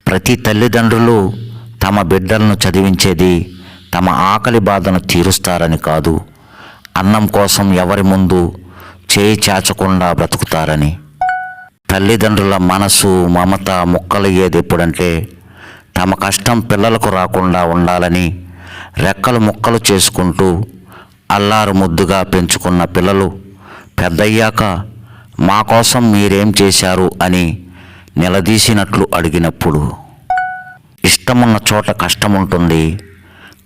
ప్రతి తల్లిదండ్రులు తమ బిడ్డలను చదివించేది తమ ఆకలి బాధను తీరుస్తారని కాదు, అన్నం కోసం ఎవరి ముందు చేయి చాచకుండా బ్రతుకుతారని. తల్లిదండ్రుల మనసు మమత ముక్కలయ్యేది ఎప్పుడంటే తమ కష్టం పిల్లలకు రాకుండా ఉండాలని రెక్కలు ముక్కలు చేసుకుంటూ అల్లారు ముద్దుగా పెంచుకున్న పిల్లలు పెద్దయ్యాక మా కోసం మీరేం చేశారు అని నిలదీసినట్లు అడిగినప్పుడు. ఇష్టమున్న చోట కష్టం ఉంటుంది,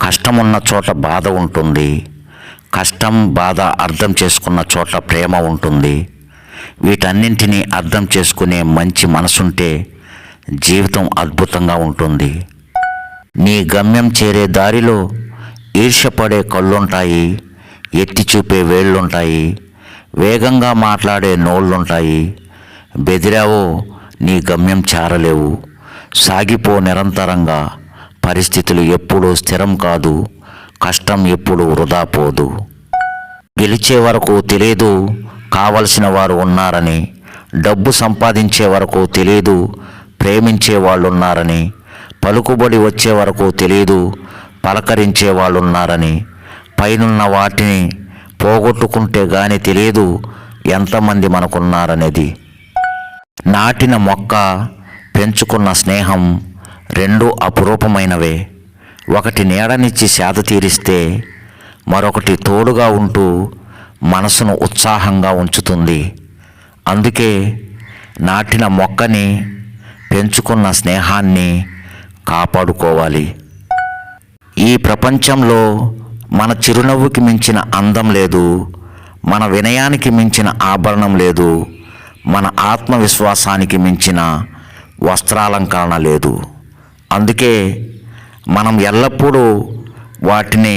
కష్టమున్న చోట బాధ ఉంటుంది. కష్టం బాధ అర్థం చేసుకున్న చోట ప్రేమ ఉంటుంది. వీటన్నింటినీ అర్థం చేసుకునే మంచి మనసుంటే జీవితం అద్భుతంగా ఉంటుంది. నీ గమ్యం చేరే దారిలో ఈర్ష్యపడే కళ్ళుంటాయి, ఎత్తి చూపే వేళ్ళుంటాయి, వేగంగా మాట్లాడే నోళ్ళుంటాయి. బెదిరావో నీ గమ్యం చేరలేవు. సాగిపో నిరంతరంగా. పరిస్థితులు ఎప్పుడూ స్థిరం కాదు, కష్టం ఎప్పుడు వృధా పోదు. గెలిచే వరకు తెలియదు కావలసిన వారు ఉన్నారని, డబ్బు సంపాదించే వరకు తెలియదు ప్రేమించే వాళ్ళు ఉన్నారని, పలుకుబడి వచ్చే వరకు తెలియదు పలకరించే వాళ్ళు ఉన్నారని, పైనున్న వాటిని పోగొట్టుకుంటే గాని తెలియదు ఎంతమంది మనకున్నారనేది. నాటిన మొక్క, పెంచుకున్న స్నేహం రెండూ అపురూపమైనవే. ఒకటి నీడనిచ్చి సేద తీరిస్తే మరొకటి తోడుగా ఉంటూ మనసును ఉత్సాహంగా ఉంచుతుంది. అందుకే నాటిన మొక్కని, పెంచుకున్న స్నేహాన్ని కాపాడుకోవాలి. ఈ ప్రపంచంలో మన చిరునవ్వుకి మించిన అందం లేదు, మన వినయానికి మించిన ఆభరణం లేదు, మన ఆత్మవిశ్వాసానికి మించిన వస్త్రాలంకరణ లేదు. అందుకే మనం ఎల్లప్పుడూ వాటిని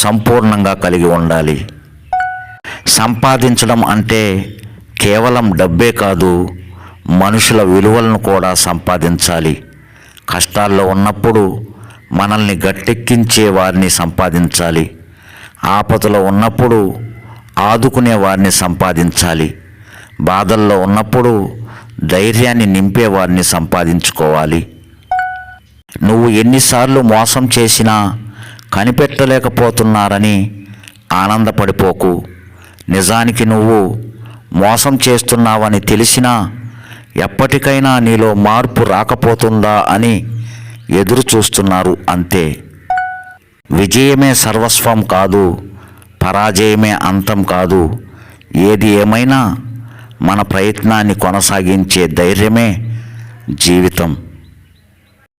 సంపూర్ణంగా కలిగి ఉండాలి. సంపాదించడం అంటే కేవలం డబ్బే కాదు, మనుషుల విలువలను కూడా సంపాదించాలి. కష్టాల్లో ఉన్నప్పుడు మనల్ని గట్టెక్కించే వారిని సంపాదించాలి. ఆపదలో ఉన్నప్పుడు ఆదుకునే వారిని సంపాదించాలి. బాధల్లో ఉన్నప్పుడు ధైర్యాన్ని నింపే వారిని సంపాదించుకోవాలి. నువ్వు ఎన్నిసార్లు మోసం చేసినా కనిపెట్టలేకపోతున్నారని ఆనందపడిపోకు. నిజానికి నువ్వు మోసం చేస్తున్నావని తెలిసినా ఎప్పటికైనా నీలో మార్పు రాకపోతుందా అని ఎదురు చూస్తున్నారు అంతే. విజయమే సర్వస్వం కాదు, పరాజయమే అంతం కాదు. ఏది ఏమైనా మన ప్రయత్నాన్ని కొనసాగించే ధైర్యమే జీవితం.